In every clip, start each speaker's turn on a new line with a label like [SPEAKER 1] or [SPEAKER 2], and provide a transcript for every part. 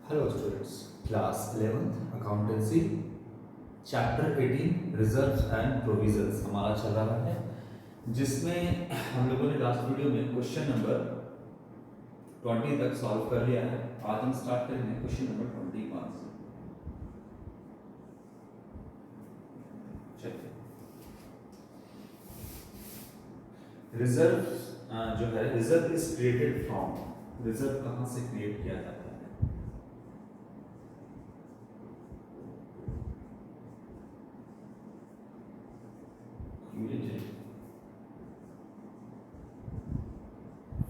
[SPEAKER 1] Hello students, class 11th accountancy chapter 18 reserves and provisions हमारा चल रहा है, जिसमें हम लोगों ने लास्ट वीडियो में क्वेश्चन नंबर 20 तक सॉल्व कर लिया है। आज हम स्टार्ट करेंगे क्वेश्चन नंबर 21 से। चलिए, रिजर्व जो है, reserve is created from, reserve कहाँ से क्रिएट किया जाता है?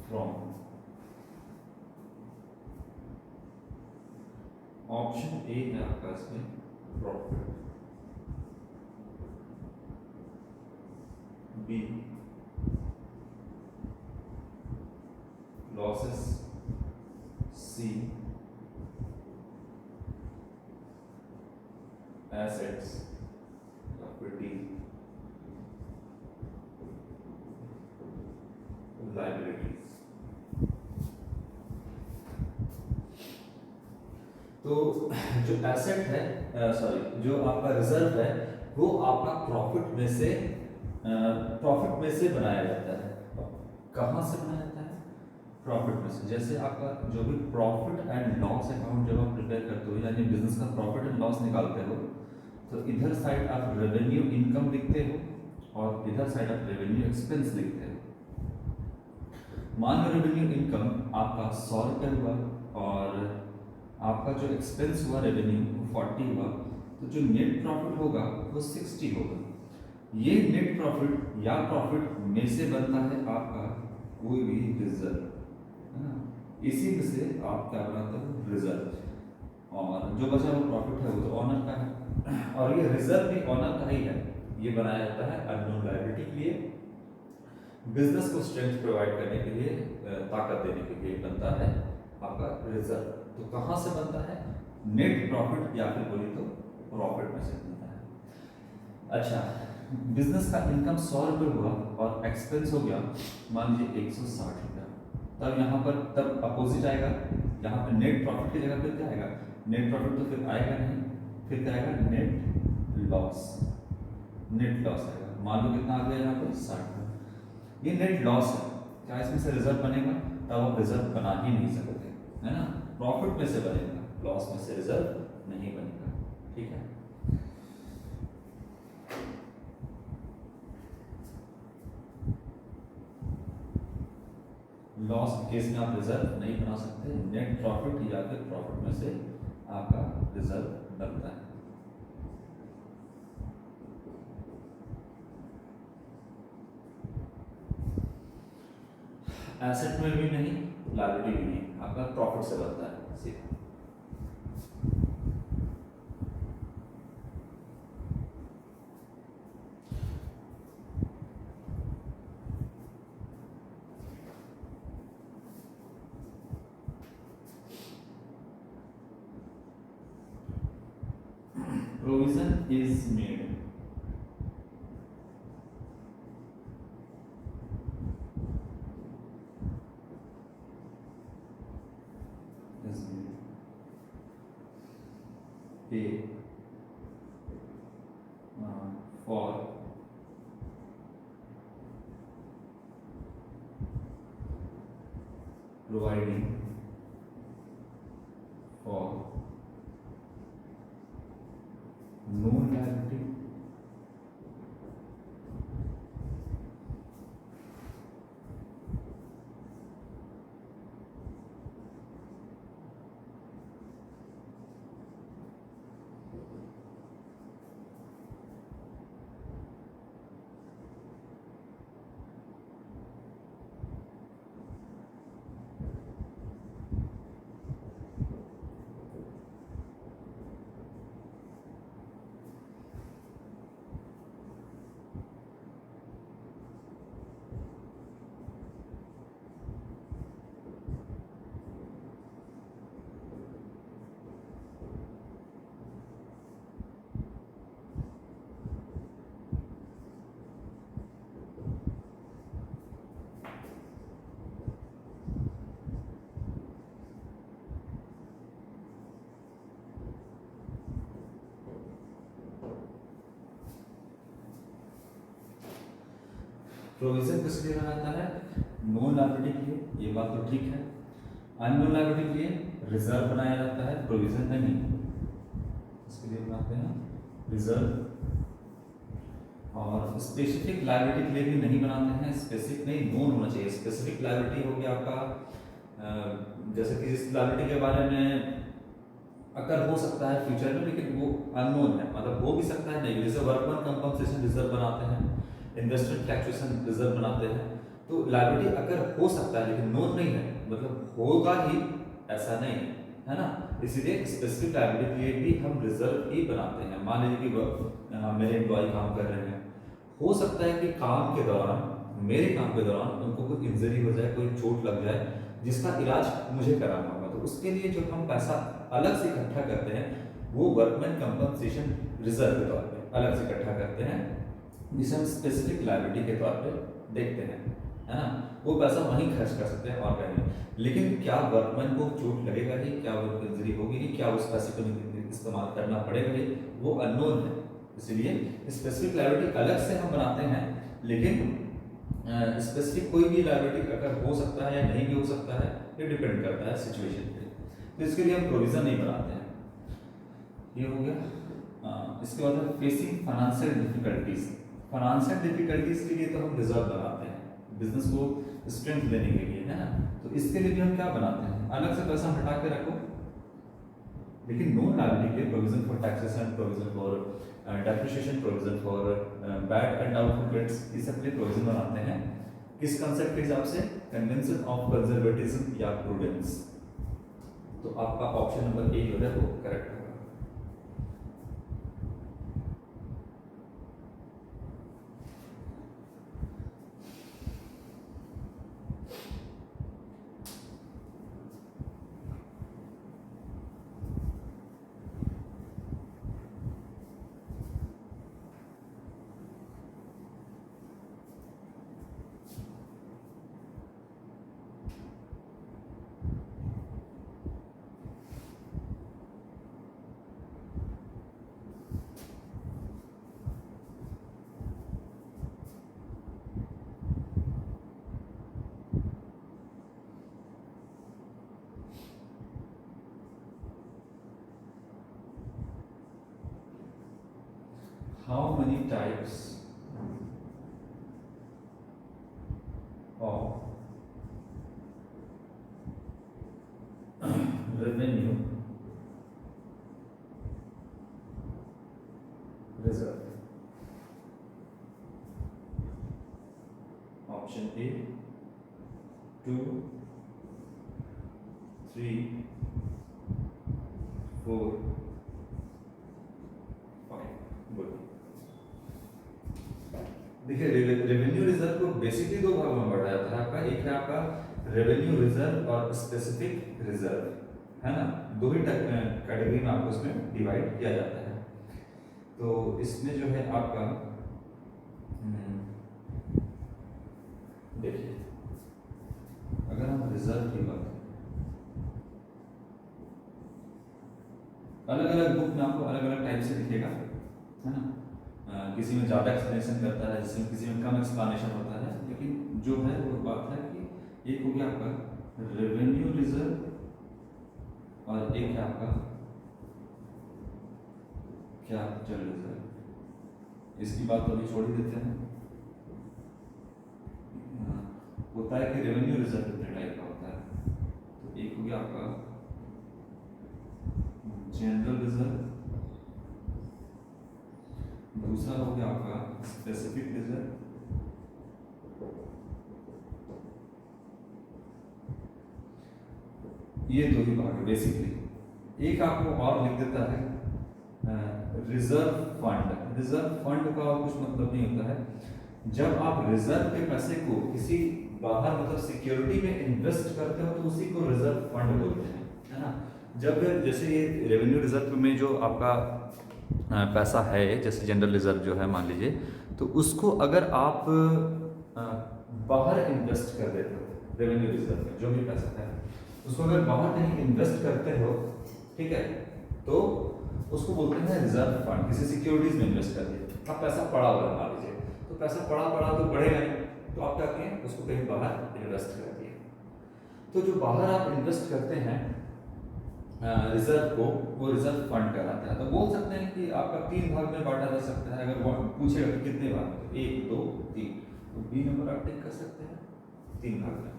[SPEAKER 1] फ्रॉम ऑप्शन ए है आपका इसमें प्रॉफिट, बी लॉसेस, सी एसेट्स या फिर डी लायबिलिटीज। तो जो एसेट है, जो आपका रिजर्व है, वो आपका प्रॉफिट में से बनाया जाता है। कहाँ से बनाया जाता है? प्रॉफिट में से। जैसे आपका जो भी प्रॉफिट एंड लॉस अकाउंट जब आप प्रिपेयर करते हो, यानी बिजनेस का प्रॉफिट एंड लॉस निकालते हो, तो इधर साइड आप रेवेन्यू इनकम लिखते हो और इधर साइड आप रेवेन्यू एक्सपेंस लिखते हो। मान लो रेवेन्यू इनकम आपका 100 रुपये हुआ और आपका जो एक्सपेंस हुआ रेवेन्यू वो 40 हुआ, तो जो नेट प्रॉफिट होगा वो 60 होगा। ये नेट प्रॉफिट या प्रॉफिट में से बनता है आपका कोई भी रिजर्व, है ना। इसी में से आप क्या बनाते हो? रिजर्व। और जो बचा हुआ प्रॉफिट है वो तो ऑनर का है, और ये रिजर्व भी ऑनर का ही है। ये बनाया जाता है अननोन लायबिलिटी के लिए, बिजनेस को स्ट्रेंथ प्रोवाइड करने के लिए, ताकत देने के लिए बनता है आपका रिजर्व। तो कहाँ से बनता है? नेट प्रॉफिट या फिर बोली तो प्रॉफिट में से बनता है। अच्छा, बिजनेस का इनकम 100 रुपये हुआ और एक्सपेंस हो गया मान लीजिए 160 रुपया, तब यहाँ पर तब अपोजिट आएगा। यहाँ पर नेट प्रॉफिट की जगह फिर क्या आएगा? नेट प्रॉफिट तो फिर आएगा नहीं, फिर क्या आएगा? Net loss. नेट लॉस आएगा। मान लो कितना आ गया यहाँ पर? 60। ये नेट लॉस है। क्या इसमें से रिजर्व बनेगा? तब आप रिजर्व बना ही नहीं सकते, है ना। प्रॉफिट में से बनेगा, लॉस में से रिजर्व नहीं बनेगा। ठीक है। लॉस केस में आप रिजर्व नहीं बना सकते। नेट प्रॉफिट या फिर प्रॉफिट में से आपका रिजर्व बनता है। एसेट में भी नहीं, लायबिलिटी भी नहीं, आपका प्रॉफिट से बनता है सीधा। Provision is made pay for providing for known liability provision किस लिए बनाता है? नॉन लायबिलिटी के लिए, ये बात तो ठीक है। अननोन लायबिलिटी के लिए रिजर्व बनाया जाता है, प्रोविजन नहीं। इसके लिए बनाते हैं रिजर्व। और स्पेसिफिक लायबिलिटी के लिए भी नहीं बनाते हैं, स्पेसिफिक नहीं, नोन होना चाहिए। स्पेसिफिक लायबिलिटी हो गया आपका जैसे कि इस लायबिलिटी के बारे में अगर हो सकता है फ्यूचर में, लेकिन वो अननोन है, मतलब हो भी सकता है नहीं। जैसे वर्कमैन कंपनसेशन रिजर्व बनाते हैं, इन्वेस्टमेंट फ्लक्चुएशन रिजर्व बनाते हैं। तो लायबिलिटी अगर हो सकता है लेकिन नोन नहीं है, मतलब होगा ही ऐसा नहीं है ना। इसीलिए स्पेसिफिक लायबिलिटी के लिए भी हम रिजर्व ही बनाते हैं। मान लीजिए कि मेरे एम्प्लॉय काम कर रहे हैं, हो सकता है कि काम के दौरान, मेरे काम के दौरान उनको कोई इंजरी हो जाए, कोई चोट लग जाए, जिसका इलाज मुझे कराना होगा। तो उसके लिए जो हम पैसा अलग से इकट्ठा करते हैं वो वर्कमैन कंपनसेशन रिजर्व के तौर पे अलग से इकट्ठा करते हैं, जिसे हम स्पेसिफिक लायबिलिटी के तौर पे देखते हैं, है ना। वो पैसा वहीं खर्च कर सकते हैं और कहीं। लेकिन क्या वर्कमैन को चोट लगेगा ही, क्या वो इंजरी होगी ही, क्या उस पैसे को इस्तेमाल करना पड़ेगा ही, वो अननोन है। इसलिए स्पेसिफिक लायबिलिटी अलग से हम बनाते हैं, लेकिन स्पेसिफिक कोई भी लायबिलिटी अगर हो सकता है या नहीं भी हो सकता है, ये डिपेंड करता है सिचुएशन पे। तो इसके लिए हम प्रोविजन नहीं बनाते हैं। ये हो गया। इसके बाद में facing financial difficulties. Financial difficulties के लिए तो हम रिजर्व बनाते हैं, बिजनेस को स्ट्रेंथ देने के लिए, है ना। तो इसके लिए भी हम क्या बनाते हैं, अलग से पैसा हटा के रखो। लेकिन नॉन लायबिलिटी के provision for taxation, provision for depreciation, provision for bad and doubtful debts, इस सब के लिए प्रोविजन बनाते हैं। किस कंसेप्ट के हिसाब से? कन्वेंशन ऑफ कंजर्वेटिज्म या प्रूडेंस। तो आपका ऑप्शन नंबर ए जो है वो करेक्ट होगा। How many types of revenue reserve? Option A 2, 3, 4, 5. Good. देखिए रेवेन्यू रिजर्व को बेसिकली दो भागों में बांटा जाता है आपका। एक है आपका रेवेन्यू रिजर्व और स्पेसिफिक रिजर्व, है ना। दो ही कैटेगरी में आपको इसमें डिवाइड किया जाता है। तो इसमें जो है आपका देखिए, अगर हम रिजर्व की बात, अलग अलग बुक में आपको अलग अलग टाइप से दिखेगा, है ना। किसी में ज़्यादा एक्सप्लेनेशन करता है, जिसमें किसी में कम एक्सप्लेनेशन होता है। लेकिन जो है वो बात है कि एक हो गया आपका रेवेन्यू रिजर्व और एक है आपका कैपिटल रिजर्व। इसकी बात तो अभी छोड़ ही देते हैं। होता है कि रेवेन्यू रिजर्व कितने टाइप का होता है। तो एक हो गया आपका जनरल रिजर्व, दूसरा हो गया आपका स्पेसिफिक रिजर्व, ये दो ही भाग है बेसिकली। एक आपको और लिख देता है रिजर्व फंड। रिजर्व फंड का कुछ मतलब नहीं होता है। जब आप रिजर्व के पैसे को किसी बाहर मतलब सिक्योरिटी में इन्वेस्ट करते हो तो उसी को रिजर्व फंड बोलते हैं, है ना। जब जैसे ये रेवेन्यू रिजर्व में जो आपका पैसा है, जैसे जनरल रिजर्व जो है मान लीजिए, तो उसको अगर आप बाहर इन्वेस्ट कर देते हो, रेवेन्यू रिजर्व में जो भी पैसा है उसको अगर बाहर कहीं इन्वेस्ट करते हो, ठीक है, तो उसको बोलते हैं रिजर्व फंड। किसी सिक्योरिटीज में इन्वेस्ट कर दिया, अब पैसा पड़ा हुआ है मान लीजिए, तो पैसा पड़ा तो बढ़ेगा नहीं, तो आप क्या किए, उसको कहीं बाहर इन्वेस्ट कर दिए। तो जो बाहर आप इन्वेस्ट करते हैं रिजर्व को, वो रिजर्व फंड कहलाता है। तो बोल सकते हैं कि आपका 3 भाग में बांटा जा सकता है। अगर वो पूछेगा कि कितने भाग में, तो 1 2 3, तो बी नंबर आप टिक कर सकते हैं, 3 भाग में।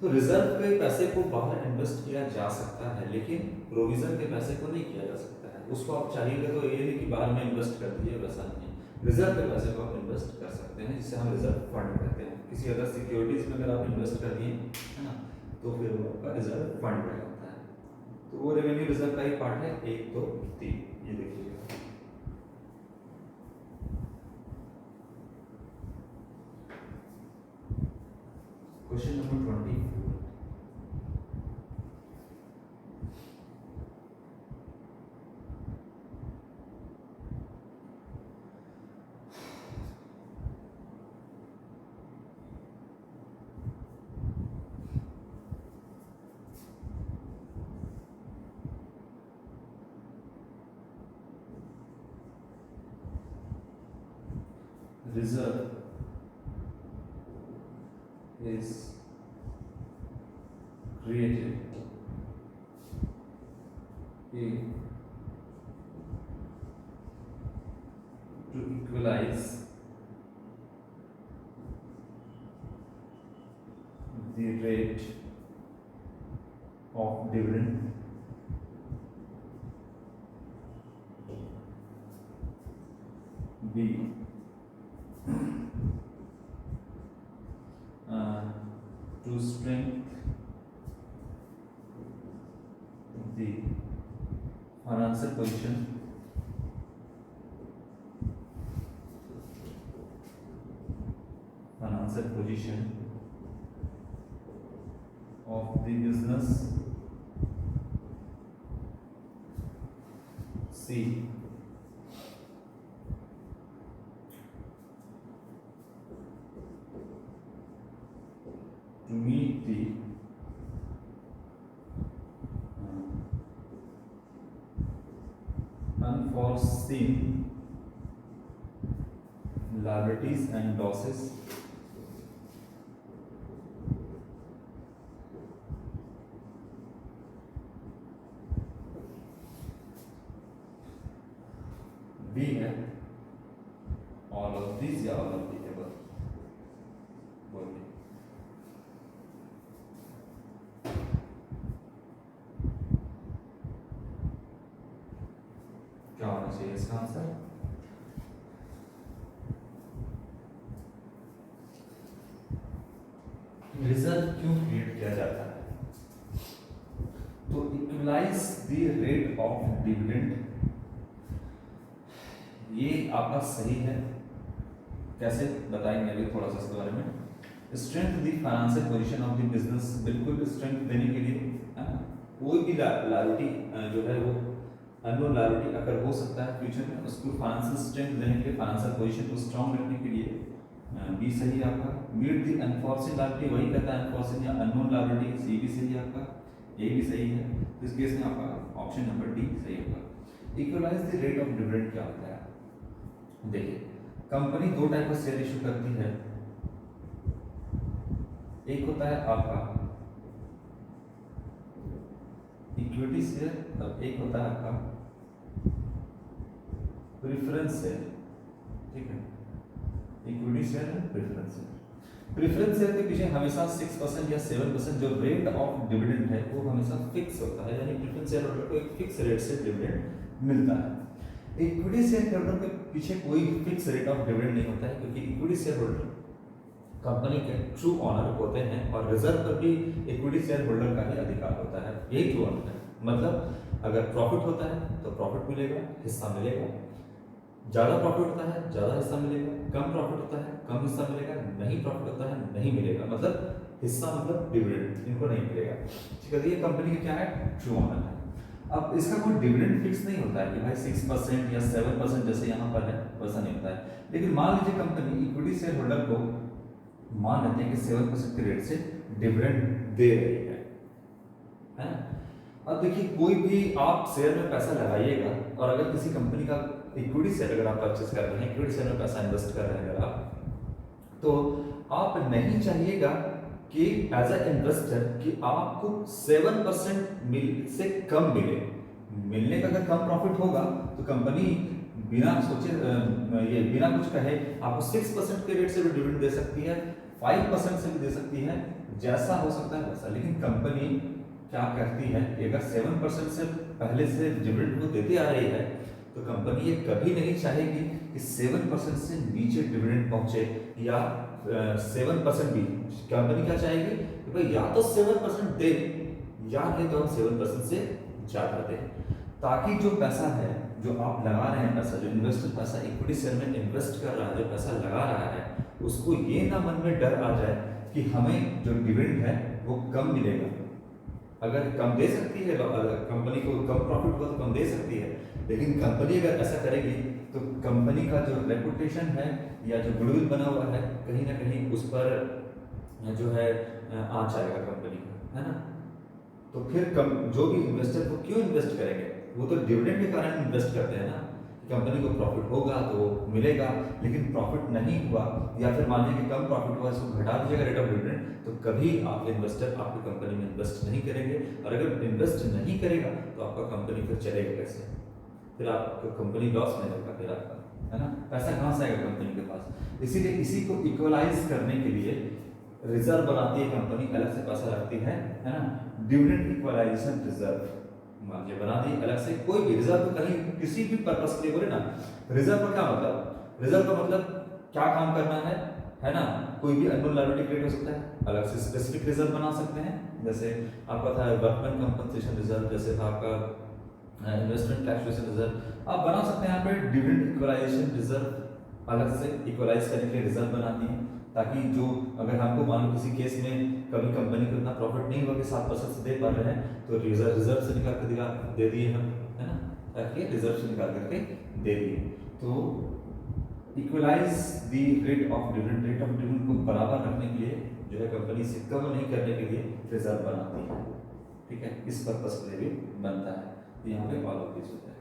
[SPEAKER 1] तो रिजर्व के पैसे को बाहर इन्वेस्ट किया जा सकता है, लेकिन प्रोविजन के पैसे को नहीं किया जा सकता है। उसको आप चाहिए तो ये नहीं कि बाहर में इन्वेस्ट कर दीजिए, वैसा नहीं। रिजर्व के पैसे को आप इन्वेस्ट कर सकते हैं, जिसे हम रिजर्व फंड कहते हैं। किसी अदर सिक्योरिटीज में अगर आप इन्वेस्ट कर दिए, है ना, तो फिर वो आपका रिजर्व फंड कहलाता है। तो वो रेवेन्यू रिजर्व का ही पार्ट है 1 2 3, ये देखिएगा। Question number 24। Reserve is created to equalize the rate of dividend B to strengthen the financial position of the business C to meet the unforeseen liabilities and losses B है all of these या all of the above बोलिए। क्या होना चाहिए इसका answer? Reserve क्यों create किया जाता है? तो equalise the rate of dividend, ये आपका सही है। कैसे बताएंगे अभी थोड़ा सा इसके बारे में। Strength the financial position of the business, बिल्कुल स्ट्रेंथ देने के लिए, है ना, कोई भी लायबिलिटी जो है वो अननोन लायबिलिटी अगर हो सकता है फ्यूचर में, उसको फाइनेंशियल स्ट्रेंथ देने के लिए, फाइनेंशियल पोजीशन को स्ट्रांग रखने के लिए बी सही है आपका। मीट द अनफॉर्सिन लायबिलिटी, वही कहता है अनफॉर्सिन या अननोन लायबिलिटी, सी भी सही है आपका, ए भी सही है। तो इस केस में आपका ऑप्शन नंबर डी सही होगा। Equalise the rate of dividend क्या होता है? देखिए, कंपनी 2 टाइप का शेयर इशू करती है। एक होता है आपका इक्विटी शेयर और एक होता है आपका प्रेफरेंस शेयर। ठीक है, इक्विटी शेयर है, प्रेफरेंस शेयर। प्रेफरेंस शेयर के पीछे हमेशा 6% या 7% जो रेट ऑफ डिविडेंड है वो हमेशा फिक्स होता है, यानी प्रेफरेंस शेयर होल्डर को एक फिक्स रेट से डिविडेंड मिलता है। इक्विटी शेयर होल्डर के पीछे कोई फिक्स रेट ऑफ डिविडेंड नहीं होता है, क्योंकि इक्विटी शेयर होल्डर कंपनी के ट्रू ऑनर होते हैं और रिजर्व पर भी इक्विटी शेयर होल्डर का ही अधिकार होता है, यही ट्रू ऑनर है। मतलब अगर प्रॉफिट होता है तो प्रॉफिट मिलेगा, हिस्सा मिलेगा, ज़्यादा प्रॉफिट होता है ज़्यादा हिस्सा मिलेगा, कम प्रॉफिट होता है कम हिस्सा मिलेगा, नहीं प्रॉफिट होता है नहीं मिलेगा, मतलब हिस्सा मतलब डिविडेंड इनको नहीं मिलेगा। ठीक है, ये कंपनी का क्या है? ट्रू ऑनर है। अब इसका कोई डिविडेंड फिक्स नहीं होता है कि भाई 6% या 7% जैसे यहाँ पर है, वैसा नहीं होता है। लेकिन मान लीजिए कंपनी इक्विटी शेयर होल्डर को मान लेते हैं कि 7% के रेट से डिविडेंड दे रही है। अब देखिए, कोई भी आप शेयर में पैसा लगाइएगा और अगर किसी कंपनी का इक्विटी शेयर अगर आप परचेस कर रहे हैं, इक्विटी शेयर में पैसा इन्वेस्ट कर रहे हैं अगर आप, तो आप नहीं चाहिएगा कि एज अ इन्वेस्टर कि आपको 7% से कम मिले। मिलने का अगर कम प्रॉफिट होगा तो कंपनी बिना सोचे ये बिना कुछ कहे आपको 6% के रेट से भी डिविडेंड दे सकती है, 5% से भी दे सकती है, जैसा हो सकता है वैसा। लेकिन कंपनी क्या करती है कि अगर 7% से पहले से डिविडेंड वो देती आ रही है तो कंपनी ये कभी नहीं चाहेगी कि 7% से नीचे डिविडेंड पहुंचे, या 7% भी। कंपनी क्या चाहेगी कि भाई या तो 7% दे या नहीं तो हम 7% से ज्यादा दें, ताकि जो पैसा है जो आप लगा रहे हैं, पैसा जो इन्वेस्टर पैसा इक्विटी शेयर में इन्वेस्ट कर रहा है, जो पैसा लगा रहा है, उसको ये ना मन में डर आ जाए कि हमें जो डिविडेंड है वो कम मिलेगा। अगर कम दे सकती है, कंपनी को कम प्रॉफिट हुआ तो कम दे सकती है, लेकिन कंपनी अगर ऐसा करेगी तो कंपनी का जो रेपुटेशन है या जो गुडविल बना हुआ है कहीं ना कहीं उस पर जो है आँच आएगा कंपनी का, है ना। तो फिर जो भी इन्वेस्टर वो क्यों इन्वेस्ट करेंगे, वो तो डिविडेंड के कारण इन्वेस्ट करते हैं ना। कंपनी को प्रॉफिट होगा तो मिलेगा, लेकिन प्रॉफिट नहीं हुआ या फिर मान लीजिए कि कम प्रॉफिट हुआ, इसको घटा दीजिएगा रेट ऑफ डिविडेंड, तो कभी आप इन्वेस्टर आपकी कंपनी में इन्वेस्ट नहीं करेंगे। और अगर इन्वेस्ट नहीं करेगा तो आपका कंपनी फिर चलेगा कैसे, फिर आपका कंपनी लॉस में रहेगा, फिर आपका, है ना, पैसा कहाँ से आएगा कंपनी के पास। इसीलिए इसी को इक्वलाइज करने के लिए रिजर्व बनाती है कंपनी, अलग से पैसा रखती है ना, डिविडेंड इक्वलाइजेशन रिजर्व ये बना दी अलग से। कोई भी रिजर्व कहीं किसी भी पर्पस के लिए बोले ना, रिजर्व का क्या मतलब, रिजर्व का मतलब क्या काम करना है ना। कोई भी अननोन लायबिलिटी क्रिएट हो सकता है, अलग से स्पेसिफिक रिजर्व बना सकते हैं, जैसे आपका था वर्कमैन कंपनसेशन रिजर्व, जैसे था आपका इन्वेस्टमेंट टैक्सेशन रिजर्व, आप बना सकते हैं। यहाँ पे डिविडेंड इक्वलाइजेशन रिजर्व अलग से इक्वलाइज करने के लिए रिजर्व बनाती है, ताकि जो अगर हमको मान लो किसी केस में कभी कंपनी को इतना प्रॉफिट नहीं हुआ कि 7% से दे पा रहे हैं, तो रिजर्व से निकाल कर दे दिए हम, है ना, ताकि रिजर्व से निकाल करके दे दिए। तो equalise the rate of dividend को बराबर रखने के लिए जो है कंपनी से कम नहीं करने के लिए रिजर्व बनाती है, ठीक है, इस पर्पस के लिए भी बनता है। तो यहाँ पे ऑल ऑफ दिस होता है।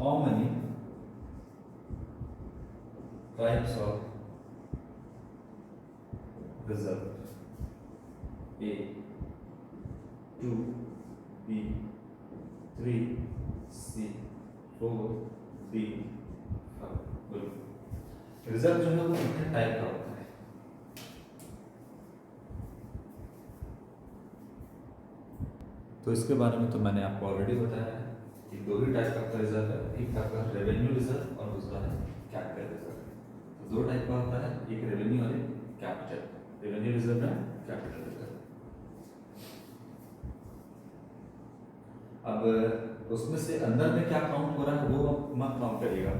[SPEAKER 1] How many types of reserve? A, 2, B, 3, C, 4, D, 5। Reserve जो है वो कितने टाइप का होता है? तो इसके बारे में तो मैंने आपको ऑलरेडी बताया है कि दो ही टाइप का रिजर्व है, एक आपका रेवेन्यू रिजर्व और दूसरा है कैपिटल रिजर्व। तो दो टाइप का होता है, एक रेवेन्यू और एक कैपिटल, रेवेन्यू रिजर्व है, कैपिटल रिजर्व। अब उसमें से अंदर में क्या काउंट हो रहा है वो मत काउंट करिएगा।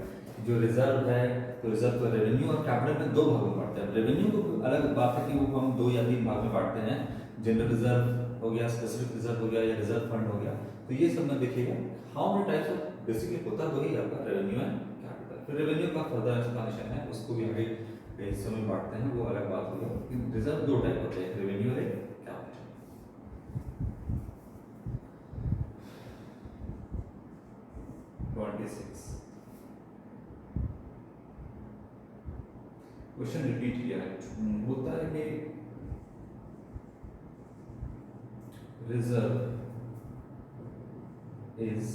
[SPEAKER 1] जो रिजर्व है तो रिजर्व को रेवेन्यू और कैपिटल में दो भागों में बांटते हैं। रेवेन्यू को अलग बात है कि वो हम 2 या 3 भाग में बांटते हैं, जनरल रिजर्व हो गया, स्पेसिफिक रिजर्व हो गया या रिजर्व फंड हो गया। तो ये सब में देखिएगा how many types of, basically होता तो ही आपका रेवेन्यू एंड कैपिटल। फिर रेवेन्यू का फर्दर एक्सप्लेनेशन है, उसको भी आगे कई हिस्सों में बांटते हैं, वो अलग बात हो गया। रिजर्व दो टाइप होते हैं, रेवेन्यू और कैपिटल। क्वेश्चन रिपीट किया है, होता है कि रिजर्व इज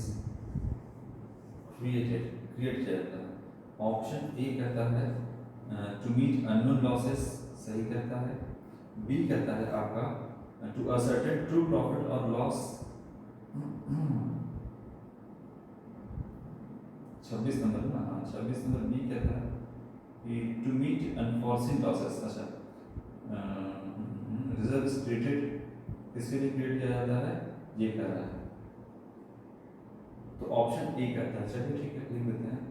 [SPEAKER 1] क्रिएट किया जाता है। ऑप्शन ए कहता है टू मीट अननोन लॉसेस, सही कहता है। बी कहता है आपका टू असर्टेन ट्रू प्रॉफिट और लॉस। 26 नंबर ना, हाँ 26 नंबर बी कहता है कि टू मीट अनफॉर्सिन लॉसेस। अच्छा, रिजर्व इज क्रिएटेड, किसके लिए क्रिएट किया जाता है, ये कह रहा है। तो ऑप्शन ए कहता है, चलिए ठीक है लिख देते हैं।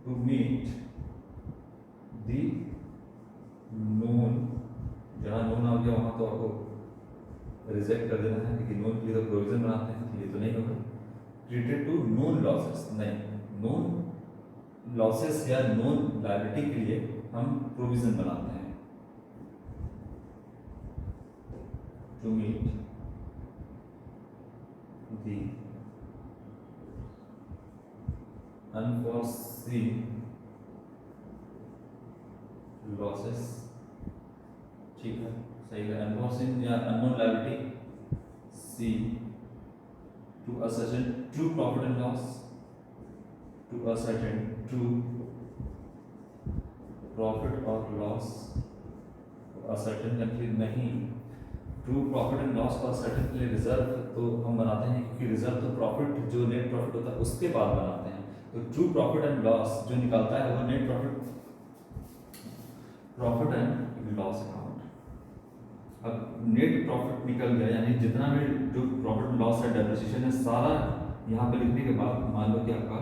[SPEAKER 1] टू मीट दी नोन, जहाँ नोन आ गया वहाँ तो आपको रिजेक्ट कर देना है, क्योंकि नोन के लिए तो प्रोविजन बनाते हैं, ये तो नहीं होगा। ट्रीटेड टू नोन लॉसेस, नहीं, नोन लॉसेस या नोन लायबिलिटी के लिए हम प्रोविजन बनाते हैं। To meet the unforeseen losses, ठीक है, सही है, अनफॉर्सीन या unknown liability, see to ascertain true profit and loss, to ascertain true profit और लॉस, अ सर्टेन कंट्री नहीं, ट्रू प्रॉफिट एंड लॉस और सर्टेन के लिए रिजर्व तो हम बनाते हैं, क्योंकि रिजर्व तो प्रॉफिट जो नेट प्रॉफिट होता है उसके बाद बनाते हैं। तो ट्रू प्रॉफिट एंड लॉस जो निकलता है वो net profit and loss account. अब नेट प्रॉफिट निकल गया, यानी जितना भी जो प्रॉफिट लॉस है, डेप्रिसिएशन है, सारा यहाँ पे लिखने के बाद मान लो कि आपका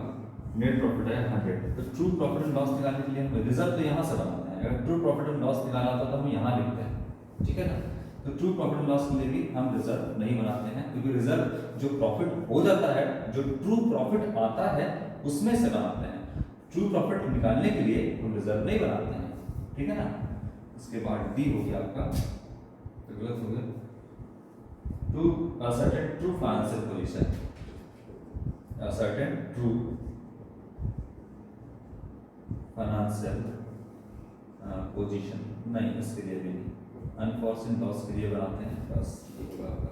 [SPEAKER 1] नेट प्रॉफिट है 100, तो ट्रू प्रॉफिट एंड लॉस निकालने के लिए हम रिजर्व तो यहाँ से बनाते हैं। अगर ट्रू प्रॉफिट एंड लॉस निकालना होता तो हम यहाँ लिखते हैं, ठीक है ना। तो ट्रू प्रॉफिट एंड लॉस के लिए भी हम रिजर्व नहीं बनाते हैं, क्योंकि रिजर्व जो प्रॉफिट हो जाता है, जो ट्रू प्रॉफिट आता है उसमें से बनाते हैं। ट्रू प्रॉफिट निकालने के लिए हम रिजर्व नहीं बनाते हैं, ठीक है ना। इसके बाद डी हो गया आपका, तो गलत हो गया, to ascertain true financial position, ascertain true financial position नहीं, इसके लिए भी नहीं, अनफॉर्चुनेट लॉस के लिए बनाते हैं, बस ये होगा आपका।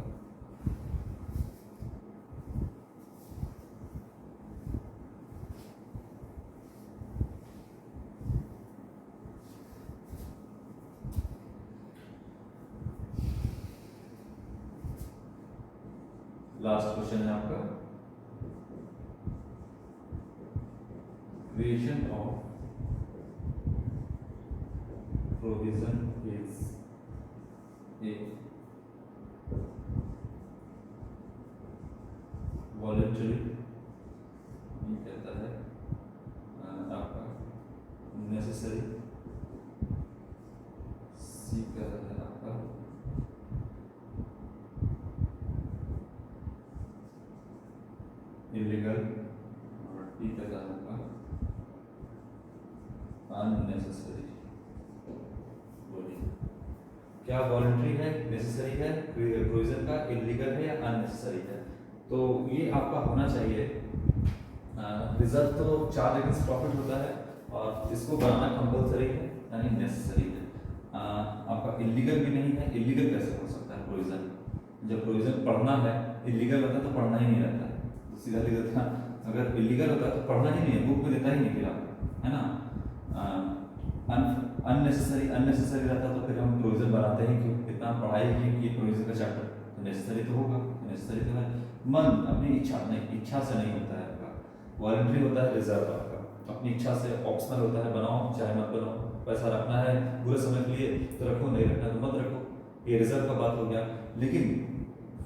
[SPEAKER 1] लास्ट क्वेश्चन है आपका, creation of provision is a voluntary, ये कहता है आपका नेसेसरी, सी कहता है आपका इलीगल, और टी कहता है आपका अननेसेसरी। बोलिए क्या वॉलंटरी है, नेसेसरी है, प्रोविजन का, इलीगल है या अननेसेसरी है। तो ये आपका होना चाहिए, रिजर्व तो 4 अगेंस्ट प्रॉफिट होता है और इसको बनाना कंपलसरी है, यानी नेसेसरी है। आपका इलीगल भी नहीं है, इलीगल कैसे हो सकता है प्रोविजन, जब प्रोविजन पढ़ना है, इलीगल होता तो पढ़ना ही नहीं रहता है, तो सीधा लिखा था, अगर इलीगल होता तो पढ़ना ही नहीं है, बुक में देता ही नहीं फिर आपको, है ना। अननेसेसरी रहता तो फिर हम प्रोविजन बनाते ही क्यों, इतना पढ़ाई की प्रोविजन का चैप्टर, तो नेसेसरी तो होगा, नेसेसरी तो है, मन अपनी इच्छा नहीं, इच्छा से नहीं होता है आपका। वॉलंटरी होता है रिजर्व आपका, अपनी इच्छा से, ऑप्शनल होता है, बनाओ चाहे मत बनाओ, पैसा रखना है पूरे समय के लिए तो रखो, नहीं रखना तो मत रखो, ये रिजर्व का बात हो गया। लेकिन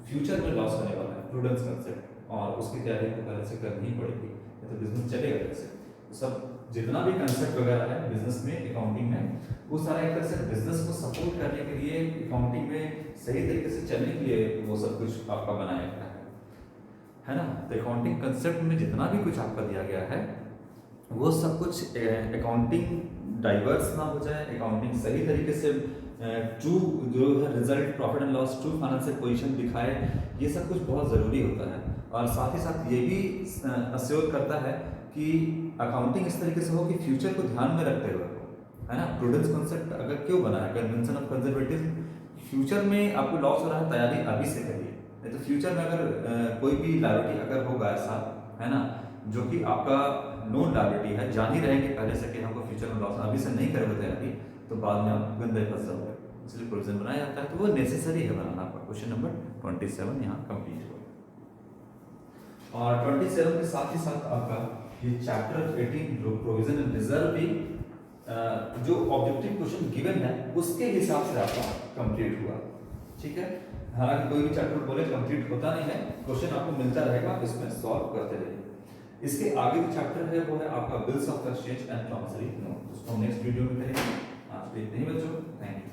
[SPEAKER 1] फ्यूचर में लॉस होने वाला है, प्रूडेंस कंसेप्ट, और उसकी तैयारी तो पहले से करनी ही पड़ेगी, तो बिजनेस चलेगा कैसे। तो सब जितना भी कंसेप्ट वगैरह है बिजनेस में, अकाउंटिंग में, वो सारा एक तरह से बिजनेस को सपोर्ट करने के लिए, अकाउंटिंग में सही तरीके से चलने के लिए वो सब कुछ आपका बनाया गया है ना। तो अकाउंटिंग कंसेप्ट में जितना भी कुछ आपका दिया गया है वो सब कुछ अकाउंटिंग डाइवर्स ना हो जाए, अकाउंटिंग सही तरीके से ट्रू जो है result, profit and loss, true financial position दिखाए, ये सब कुछ बहुत ज़रूरी होता है। और साथ ही साथ ये भी अश्योर करता है कि अकाउंटिंग इस तरीके से हो कि फ्यूचर को ध्यान में रखते हुए, है ना। प्रूडेंस कॉन्सेप्ट अगर क्यों बना है, कन्वेंशन ऑफ कंजर्वेटिज्म, फ्यूचर में आपको लॉस हो रहा है, तैयारी अभी से करिए, नहीं तो फ्यूचर में अगर कोई भी लायबिलिटी अगर होगा ऐसा, है ना, जो कि आपका नोन लायबिलिटी है, जान ही रहेंगे पहले से कि हमको फ्यूचर में लॉस, अभी से नहीं करोगे तैयारी तो बाद में आप गंदे फंस जाओगे, इसलिए प्रोविजन बनाया जाता है, तो वो नेसेसरी है बनाना। आपका क्वेश्चन नंबर 27 यहाँ कंप्लीट हो। और 27 के साथ ही साथ आपका ये चैप्टर 18 प्रोविजन एंड रिजर्व भी जो ऑब्जेक्टिव क्वेश्चन गिवन है उसके हिसाब से आपका कंप्लीट हुआ, ठीक है। हालांकि कोई भी चैप्टर बोले कंप्लीट होता नहीं है, क्वेश्चन आपको मिलता रहेगा, इसमें सॉल्व करते रहिए। इसके आगे जो चैप्टर है वो है आपका bills of exchange and promissory note, उसको हम नेक्स्ट वीडियो में करेंगे। आज के लिए इतना ही बच्चों, थैंक यू।